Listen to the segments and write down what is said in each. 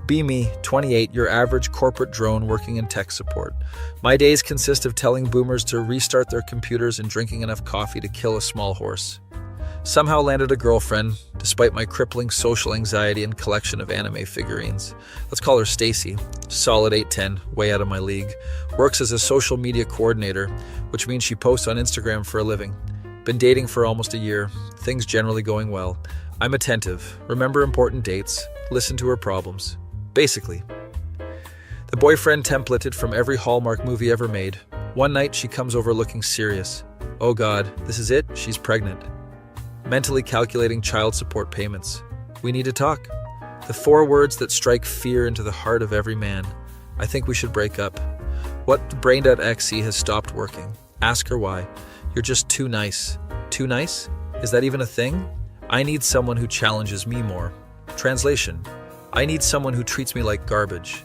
Be me, 28, your average corporate drone working in tech support. My days consist of telling boomers to restart their computers and drinking enough coffee to kill a small horse. Somehow landed a girlfriend, despite my crippling social anxiety and collection of anime figurines. Let's call her Stacy. Solid 8'10", way out of my league. Works as a social media coordinator, which means she posts on Instagram for a living. Been dating for almost a year. Things generally going well. I'm attentive, remember important dates, listen to her problems. Basically. The boyfriend templated from every Hallmark movie ever made. One night she comes over looking serious. Oh God, this is it? She's pregnant. Mentally calculating child support payments. We need to talk. The 4 words that strike fear into the heart of every man. I think we should break up. What brain.exe has stopped working. Ask her why. You're just too nice. Too nice? Is that even a thing? I need someone who challenges me more. Translation. I need someone who treats me like garbage.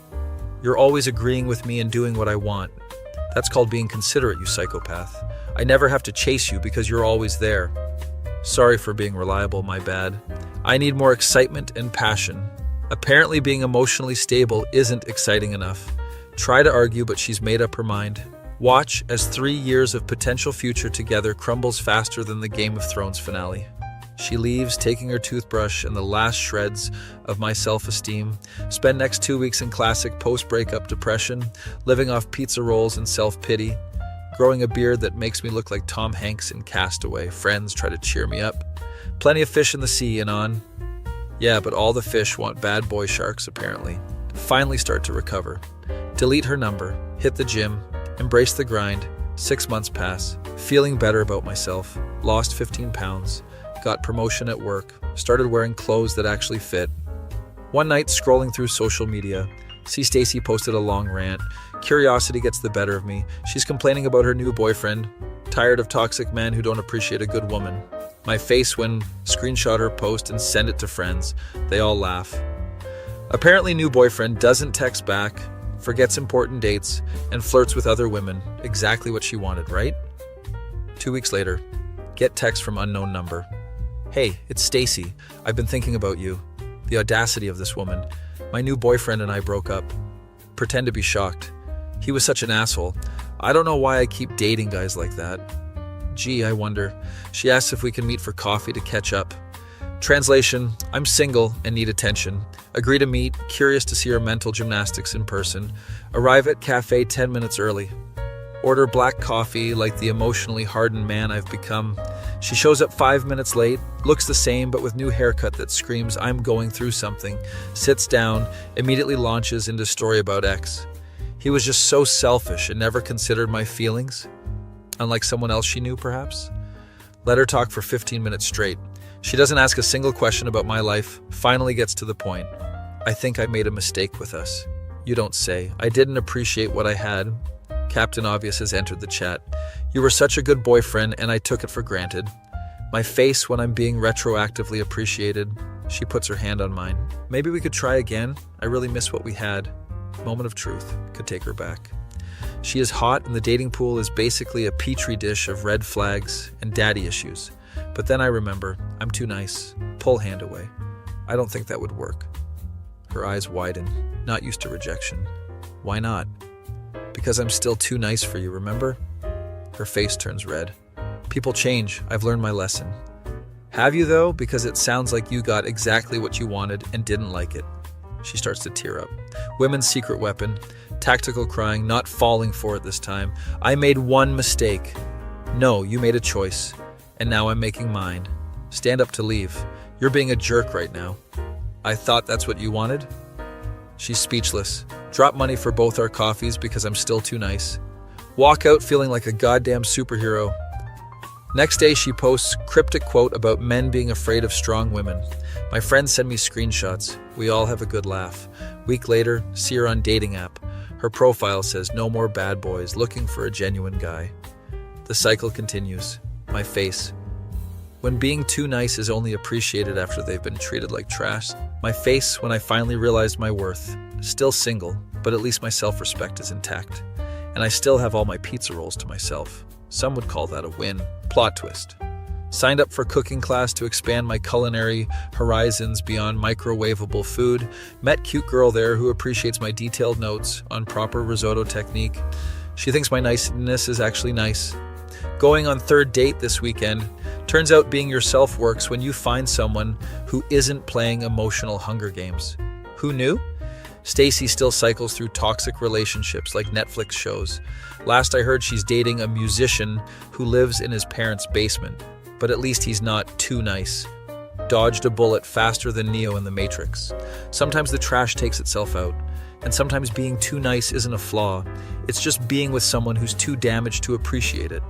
You're always agreeing with me and doing what I want. That's called being considerate, you psychopath. I never have to chase you because you're always there. Sorry for being reliable, my bad. I need more excitement and passion. Apparently being emotionally stable isn't exciting enough. Try to argue, but she's made up her mind. Watch as 3 years of potential future together crumbles faster than the Game of Thrones finale. She leaves, taking her toothbrush and the last shreds of my self-esteem. Spend next 2 weeks in classic post-breakup depression, living off pizza rolls and self-pity. Growing a beard that makes me look like Tom Hanks in Castaway. Friends try to cheer me up. Plenty of fish in the sea and on. Yeah, but all the fish want bad boy sharks, apparently. Finally start to recover. Delete her number. Hit the gym. Embrace the grind. 6 months pass. Feeling better about myself. Lost 15 pounds. Got promotion at work. Started wearing clothes that actually fit. One night, scrolling through social media, see Stacy posted a long rant. Curiosity gets the better of me. She's complaining about her new boyfriend. Tired of toxic men who don't appreciate a good woman. My face when screenshot her post and send it to friends. They all laugh. Apparently new boyfriend doesn't text back, forgets important dates, and flirts with other women. Exactly what she wanted, right? 2 weeks later, get text from unknown number. Hey, it's Stacy. I've been thinking about you. The audacity of this woman. My new boyfriend and I broke up. Pretend to be shocked. He was such an asshole. I don't know why I keep dating guys like that. Gee, I wonder. She asks if we can meet for coffee to catch up. Translation, I'm single and need attention. Agree to meet, curious to see her mental gymnastics in person. Arrive at cafe 10 minutes early. Order black coffee like the emotionally hardened man I've become. She shows up 5 minutes late, looks the same but with new haircut that screams I'm going through something, sits down, immediately launches into story about ex. He was just so selfish and never considered my feelings. Unlike someone else she knew, perhaps. Let her talk for 15 minutes straight. She doesn't ask a single question about my life, finally gets to the point. I think I made a mistake with us. You don't say. I didn't appreciate what I had. Captain Obvious has entered the chat. You were such a good boyfriend and I took it for granted. My face when I'm being retroactively appreciated. She puts her hand on mine. Maybe we could try again. I really miss what we had. Moment of truth. Could take her back. She is hot and the dating pool is basically a petri dish of red flags and daddy issues. But then I remember, I'm too nice. Pull hand away. I don't think that would work. Her eyes widen, not used to rejection. Why not? Because I'm still too nice for you, remember? Her face turns red. People change. I've learned my lesson. Have you though? Because it sounds like you got exactly what you wanted and didn't like it. She starts to tear up. Women's secret weapon. Tactical crying, not falling for it this time. I made one mistake. No, you made a choice. And now I'm making mine. Stand up to leave. You're being a jerk right now. I thought that's what you wanted? She's speechless. Drop money for both our coffees because I'm still too nice. Walk out feeling like a goddamn superhero. Next day she posts cryptic quote about men being afraid of strong women. My friends send me screenshots. We all have a good laugh. Week later, see her on dating app. Her profile says no more bad boys, looking for a genuine guy. The cycle continues. My face. When being too nice is only appreciated after they've been treated like trash. My face when I finally realized my worth. Still single, but at least my self-respect is intact. And I still have all my pizza rolls to myself. Some would call that a win. Plot twist. Signed up for cooking class to expand my culinary horizons beyond microwavable food. Met cute girl there who appreciates my detailed notes on proper risotto technique. She thinks my niceness is actually nice. Going on third date this weekend. Turns out being yourself works when you find someone who isn't playing emotional Hunger Games. Who knew? Stacy still cycles through toxic relationships like Netflix shows. Last I heard, she's dating a musician who lives in his parents' basement. But at least he's not too nice. Dodged a bullet faster than Neo in The Matrix. Sometimes the trash takes itself out. And sometimes being too nice isn't a flaw. It's just being with someone who's too damaged to appreciate it.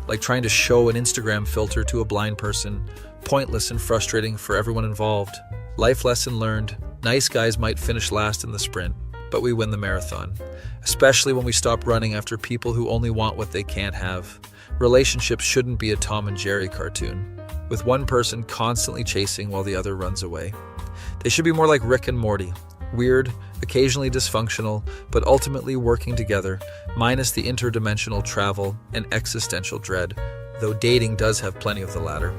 Like trying to show an Instagram filter to a blind person. Pointless and frustrating for everyone involved. Life lesson learned. Nice guys might finish last in the sprint, but we win the marathon. Especially when we stop running after people who only want what they can't have. Relationships shouldn't be a Tom and Jerry cartoon, with one person constantly chasing while the other runs away. They should be more like Rick and Morty. Weird, occasionally dysfunctional, but ultimately working together, minus the interdimensional travel and existential dread, though dating does have plenty of the latter.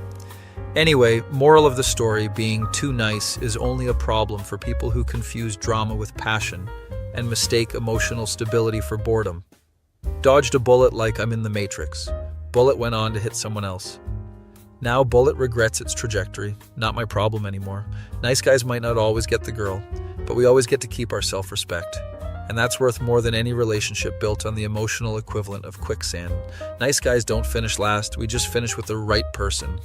Anyway, moral of the story, being too nice is only a problem for people who confuse drama with passion and mistake emotional stability for boredom. Dodged a bullet like I'm in The Matrix. Bullet went on to hit someone else. Now Bullet regrets its trajectory. Not my problem anymore. Nice guys might not always get the girl, but we always get to keep our self-respect. And that's worth more than any relationship built on the emotional equivalent of quicksand. Nice guys don't finish last, we just finish with the right person.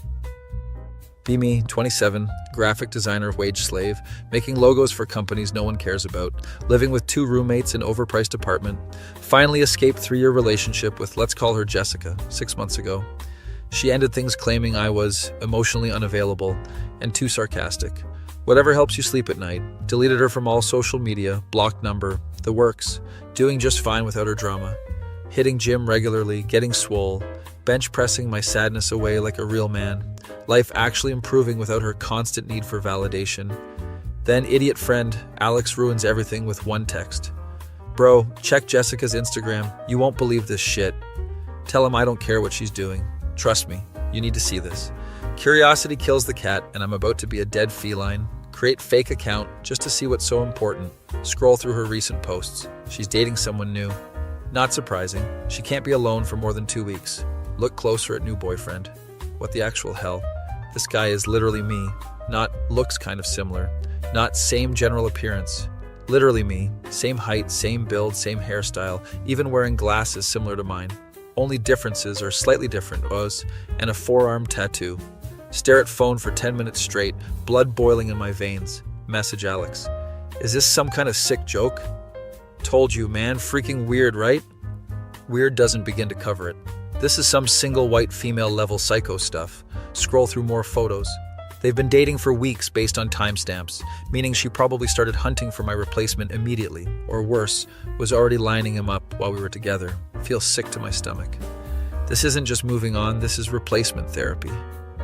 Be me, 27, graphic designer, wage slave, making logos for companies no one cares about, living with 2 roommates in overpriced apartment, finally escaped 3-year relationship with, let's call her Jessica, 6 months ago. She ended things claiming I was emotionally unavailable and too sarcastic. Whatever helps you sleep at night. Deleted her from all social media, blocked number, the works, doing just fine without her drama. Hitting gym regularly, getting swole, bench pressing my sadness away like a real man. Life actually improving without her constant need for validation. Then idiot friend, Alex ruins everything with one text. Bro, check Jessica's Instagram. You won't believe this shit. Tell him I don't care what she's doing. Trust me, you need to see this. Curiosity kills the cat, and I'm about to be a dead feline. Create fake account just to see what's so important. Scroll through her recent posts. She's dating someone new. Not surprising. She can't be alone for more than 2 weeks. Look closer at new boyfriend. What the actual hell? This guy is literally me. Not looks kind of similar. Not same general appearance. Literally me. Same height, same build, same hairstyle, even wearing glasses similar to mine. Only differences are slightly different and a forearm tattoo. Stare at phone for 10 minutes straight, blood boiling in my veins. Message Alex. Is this some kind of sick joke? Told you, man. Freaking weird, right? Weird doesn't begin to cover it. This is some single white female level psycho stuff. Scroll through more photos. They've been dating for weeks based on timestamps, meaning she probably started hunting for my replacement immediately, or worse, was already lining him up while we were together. Feels sick to my stomach. This isn't just moving on, this is replacement therapy.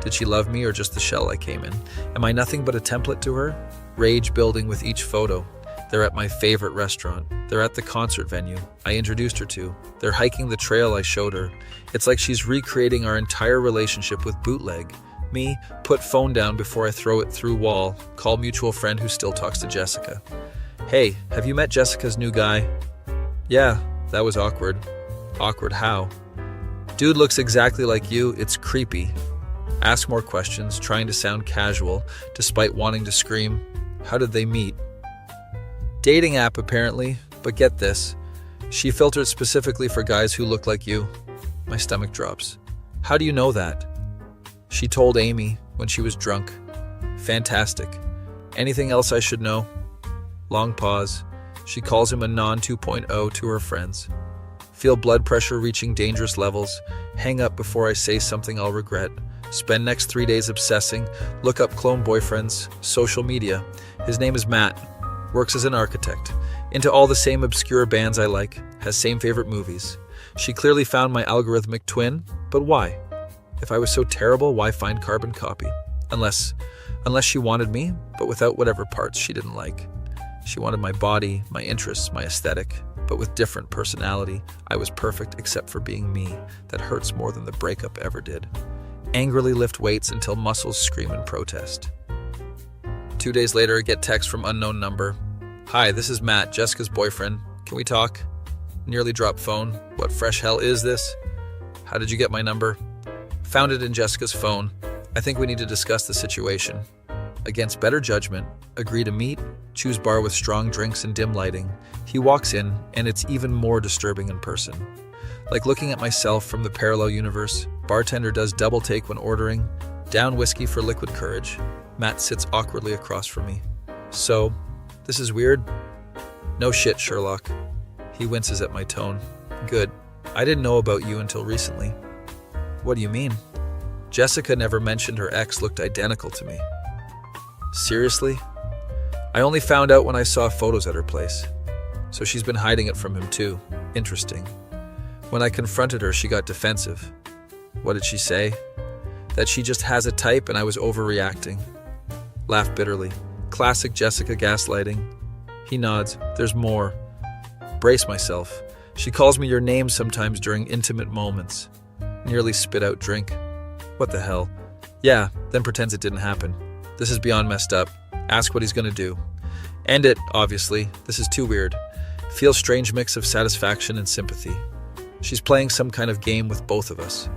Did she love me or just the shell I came in? Am I nothing but a template to her? Rage building with each photo. They're at my favorite restaurant. They're at the concert venue I introduced her to. They're hiking the trail I showed her. It's like she's recreating our entire relationship with bootleg. Me, put phone down before I throw it through wall. Call mutual friend who still talks to Jessica. Hey, have you met Jessica's new guy? Yeah, that was awkward. Awkward how? Dude looks exactly like you. It's creepy. Ask more questions, trying to sound casual, despite wanting to scream. How did they meet? Dating app apparently, but get this. She filtered specifically for guys who look like you. My stomach drops. How do you know that? She told Amy when she was drunk. Fantastic. Anything else I should know? Long pause. She calls him a non 2.0 to her friends. Feel blood pressure reaching dangerous levels. Hang up before I say something I'll regret. Spend next 3 days obsessing. Look up clone boyfriends. Social media. His name is Matt. Works as an architect. Into all the same obscure bands I like. Has same favorite movies. She clearly found my algorithmic twin, but why? If I was so terrible, why find carbon copy? Unless she wanted me, but without whatever parts she didn't like. She wanted my body, my interests, my aesthetic, but with different personality. I was perfect except for being me. That hurts more than the breakup ever did. Angrily lift weights until muscles scream in protest. 2 days later, I get text from unknown number. Hi, this is Matt, Jessica's boyfriend. Can we talk? Nearly drop phone. What fresh hell is this? How did you get my number? Found it in Jessica's phone. I think we need to discuss the situation. Against better judgment, agree to meet, choose bar with strong drinks and dim lighting. He walks in, and it's even more disturbing in person. Like looking at myself from the parallel universe, bartender does double take when ordering, down whiskey for liquid courage. Matt sits awkwardly across from me. So, this is weird? No shit, Sherlock. He winces at my tone. Good. I didn't know about you until recently. What do you mean? Jessica never mentioned her ex looked identical to me. Seriously? I only found out when I saw photos at her place. So she's been hiding it from him too. Interesting. When I confronted her, she got defensive. What did she say? That she just has a type and I was overreacting. Laughed bitterly. Classic Jessica gaslighting. He nods. There's more. Brace myself. She calls me your name sometimes during intimate moments. Nearly spit out drink. What the hell? Yeah, then pretends it didn't happen. This is beyond messed up. Ask what he's gonna do. End it, obviously. This is too weird. Feel strange mix of satisfaction and sympathy. She's playing some kind of game with both of us.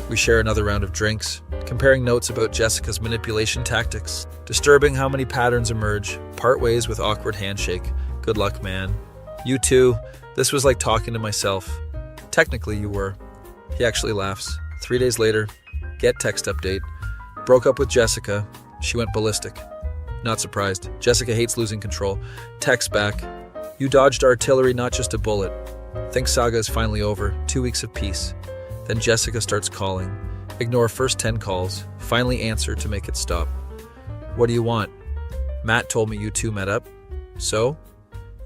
We share another round of drinks, comparing notes about Jessica's manipulation tactics. Disturbing how many patterns emerge. Part ways with awkward handshake. Good luck, man. You too. This was like talking to myself. Technically, you were. He actually laughs. 3 days later, get text update. Broke up with Jessica. She went ballistic. Not surprised. Jessica hates losing control. Text back. You dodged artillery, not just a bullet. Think saga is finally over. 2 weeks of peace. Then Jessica starts calling. Ignore first 10 calls. Finally answer to make it stop. What do you want? Matt told me you two met up. So?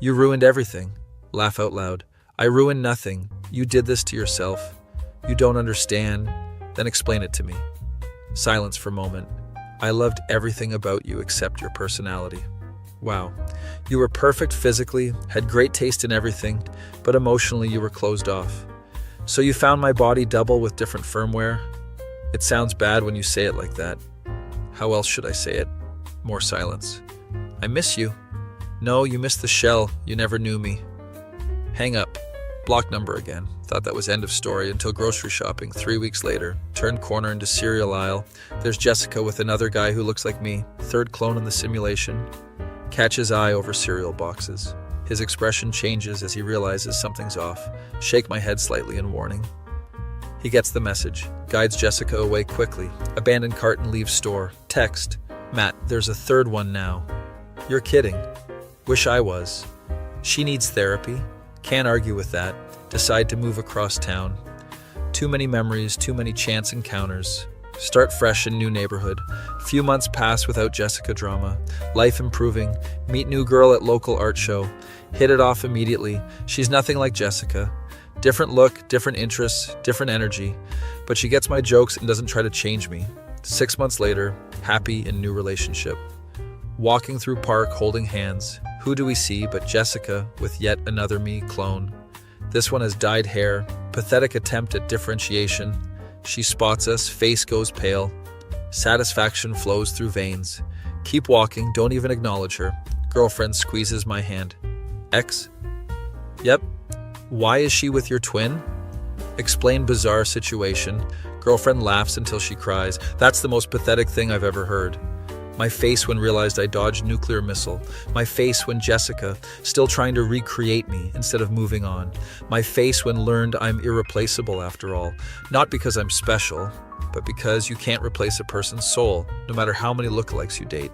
You ruined everything. Laugh out loud. I ruined nothing. You did this to yourself. You don't understand. Then explain it to me. Silence for a moment. I loved everything about you except your personality. Wow. You were perfect physically, had great taste in everything, but emotionally you were closed off. So you found my body double with different firmware? It sounds bad when you say it like that. How else should I say it? More silence. I miss you. No, you missed the shell. You never knew me. Hang up. Block number again. Thought that was end of story until grocery shopping 3 weeks later. Turned corner into cereal aisle. There's Jessica with another guy who looks like me. Third clone in the simulation. Catch his eye over cereal boxes. His expression changes as he realizes something's off. Shake my head slightly in warning. He gets the message. Guides Jessica away quickly. Abandoned cart and leaves store. Text. Matt, there's a third one now. You're kidding. Wish I was. She needs therapy. Can't argue with that. Decide to move across town. Too many memories, too many chance encounters. Start fresh in new neighborhood. Few months pass without Jessica drama. Life improving. Meet new girl at local art show. Hit it off immediately. She's nothing like Jessica. Different look, different interests, different energy. But she gets my jokes and doesn't try to change me. 6 months later, happy in new relationship. Walking through park, holding hands. Who do we see but Jessica with yet another me clone? This one has dyed hair, pathetic attempt at differentiation. She spots us, face goes pale. Satisfaction flows through veins. Keep walking, don't even acknowledge her. Girlfriend squeezes my hand. Ex? Yep. Why is she with your twin? Explain bizarre situation. Girlfriend laughs until she cries. That's the most pathetic thing I've ever heard. My face when realized I dodged nuclear missile. My face when Jessica, still trying to recreate me instead of moving on. My face when learned I'm irreplaceable after all. Not because I'm special, but because you can't replace a person's soul, no matter how many lookalikes you date.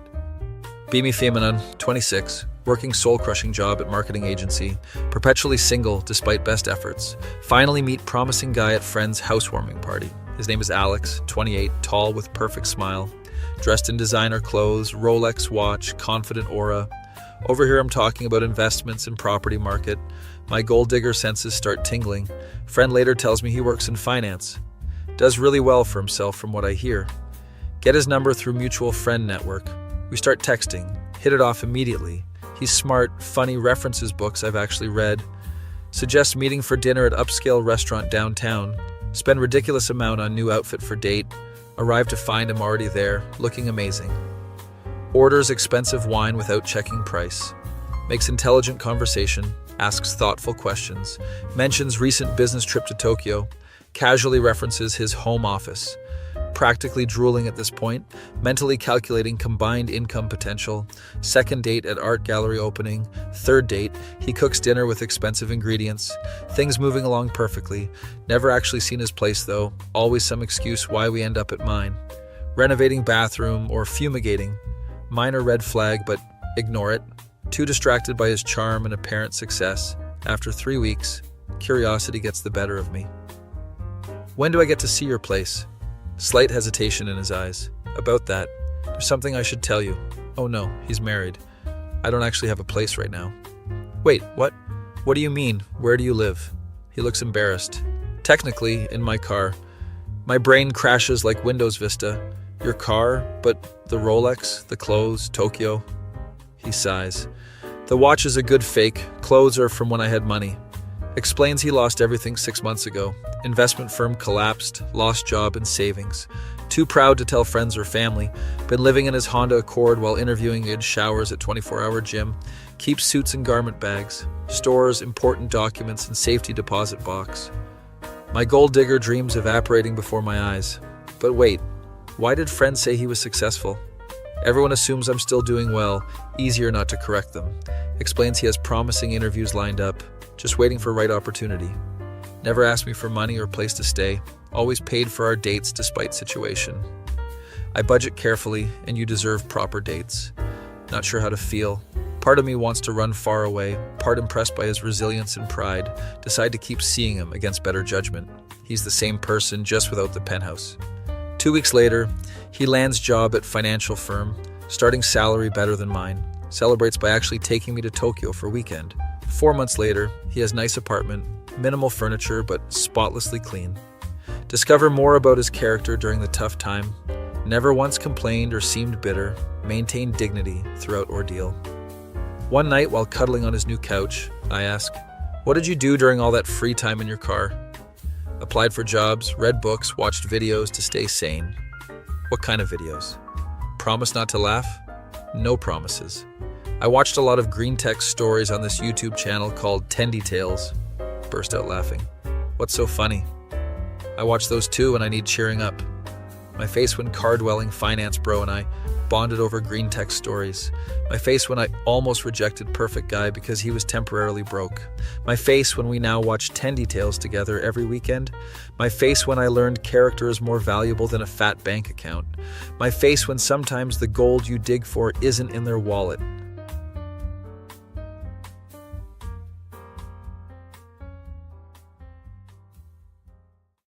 Beamy Feminine, 26, working soul-crushing job at marketing agency, perpetually single despite best efforts. Finally meet promising guy at friend's housewarming party. His name is Alex, 28, tall with perfect smile. Dressed in designer clothes, Rolex watch, confident aura. Over here I'm talking about investments and property market. My gold digger senses start tingling. Friend later tells me he works in finance. Does really well for himself from what I hear. Get his number through mutual friend network. We start texting. Hit it off immediately. He's smart, funny, references books I've actually read. Suggests meeting for dinner at upscale restaurant downtown. Spend ridiculous amount on new outfit for date. Arrive to find him already there, looking amazing. Orders expensive wine without checking price. Makes intelligent conversation, asks thoughtful questions, mentions recent business trip to Tokyo, casually references his home office. Practically drooling at this point, mentally calculating combined income potential. Second date at art gallery opening. Third date, he cooks dinner with expensive ingredients. Things moving along perfectly. Never actually seen his place though, always some excuse why we end up at mine. Renovating bathroom or fumigating. Minor red flag, but ignore it. Too distracted by his charm and apparent success. After 3 weeks, curiosity gets the better of me. When do I get to see your place? Slight hesitation in his eyes. About that, there's something I should tell you. Oh no, he's married. I don't actually have a place right now. Wait, what? What do you mean? Where do you live? He looks embarrassed. Technically, in my car. My brain crashes like Windows Vista. Your car, but the Rolex, the clothes, Tokyo. He sighs. The watch is a good fake. Clothes are from when I had money. Explains he lost everything 6 months ago. Investment firm collapsed, lost job and savings. Too proud to tell friends or family. Been living in his Honda Accord while interviewing in showers at 24-hour gym. Keeps suits and garment bags. Stores important documents in safety deposit box. My gold digger dreams evaporating before my eyes. But wait, why did friends say he was successful? Everyone assumes I'm still doing well. Easier not to correct them. Explains he has promising interviews lined up. Just waiting for right opportunity. Never asked me for money or place to stay. Always paid for our dates despite situation. I budget carefully, and you deserve proper dates. Not sure how to feel. Part of me wants to run far away, part impressed by his resilience and pride. Decide to keep seeing him against better judgment. He's the same person, just without the penthouse. 2 weeks later, he lands job at financial firm, starting salary better than mine. Celebrates by actually taking me to Tokyo for weekend. 4 months later, he has nice apartment, minimal furniture, but spotlessly clean. Discover more about his character during the tough time. Never once complained or seemed bitter. Maintained dignity throughout ordeal. One night, while cuddling on his new couch, I ask, "What did you do during all that free time in your car?" Applied for jobs, read books, watched videos to stay sane. What kind of videos? Promise not to laugh? No promises. I watched a lot of Greentext Stories on this YouTube channel called Tendy Tales. Burst out laughing. What's so funny? I watch those too and I need cheering up. My face when car-dwelling finance bro and I bonded over Greentext Stories. My face when I almost rejected Perfect Guy because he was temporarily broke. My face when we now watch Tendy Tales together every weekend. My face when I learned character is more valuable than a fat bank account. My face when sometimes the gold you dig for isn't in their wallet.